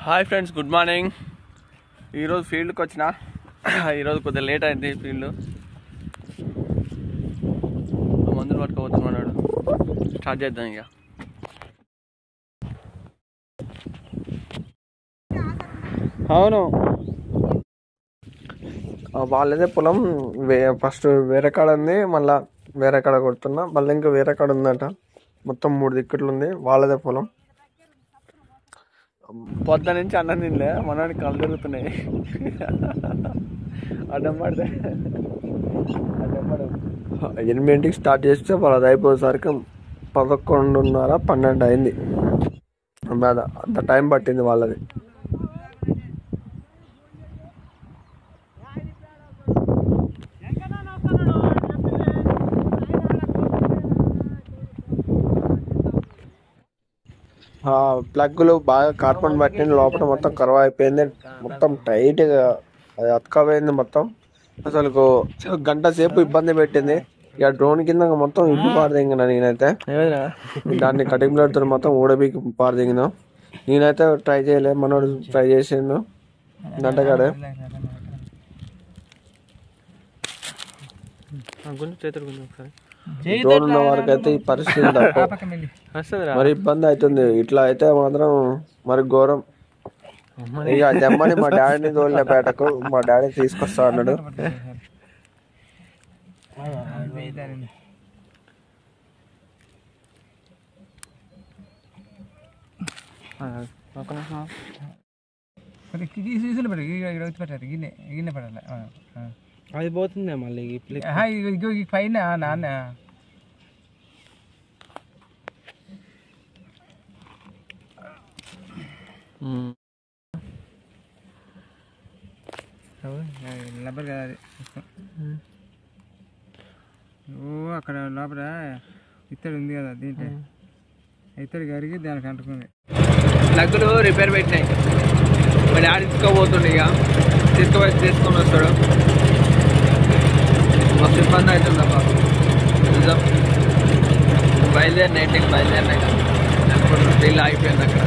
Hi friends, good morning. ఈరోజు ఫీల్డ్కి వచ్చిన. ఈరోజు కొద్దిగా లేట్ అయింది. ఫీల్డ్ మందులు పట్టుకోవచ్చున్నాడు. స్టార్ట్ చేద్దాం ఇక. అవును, వాళ్ళదే పొలం. ఫస్ట్ వేరే కాడ ఉంది, మళ్ళీ వేరే కాడ కొడుతున్నా, మళ్ళీ ఇంకా వేరే కాడ ఉందట. మొత్తం 3 దిక్కుట్లు ఉంది. వాళ్ళదే పొలం. పొద్దు నుంచి అన్నం తినలే, మనకి కళ్ళు తిరుగుతున్నాయి. అడ్డం పడితే 8ంటికి స్టార్ట్ చేస్తే వాళ్ళది అయిపోయేసరికి 11:30, 12 అయింది. అంత టైం పట్టింది వాళ్ళది. ప్లగ్గులు బాగా కార్బన్ పట్టింది, లోపల మొత్తం కరువు అయిపోయింది. మొత్తం టైట్గా అది అతకపోయింది మొత్తం. అసలు గంట సేపు ఇబ్బంది పెట్టింది. ఇక డ్రోన్ కింద మొత్తం ఇల్లు పారదింగిన. నేనైతే దాన్ని కటింగ్ బ్లేడ్తో మొత్తం ఊడబీకి పారదింగిన. నేనైతే ట్రై చేయలే, మనోడు ట్రై చేసిండు గంటగాడే. డ్రోన్ ఉన్న వరకు అయితే ఈ పరిస్థితి మరి ఇబ్బంది అవుతుంది. ఇట్లా అయితే మాత్రం మరి ఘోరం. ఇక జమ్మని మా డాడీని తోలిన పేటకు, మా డాడీ తీసుకొస్తా అన్నాడు. అది పోతుంది మళ్ళీ పైన నాన్న. లబ్బర్ కదా అది. ఓ అక్కడ లోపల ఇత్తడి ఉంది కదా, దీంట్లో ఇత్తడి కరిగి దానికి అంటుకుంది. ప్లగ్గులు రిపేర్ పెట్టినాయి. మరి ఆడ తీసుకోబోతుండే, ఇక తీసుకొని వస్తాడు. మస్తు ఇబ్బంది అవుతుంది అబ్బా. నిజం బయలుదేరిన ఇంటికి బయలుదేరినాయి. ఇప్పుడు ఢిల్లీ అయిపోయింది అక్కడ.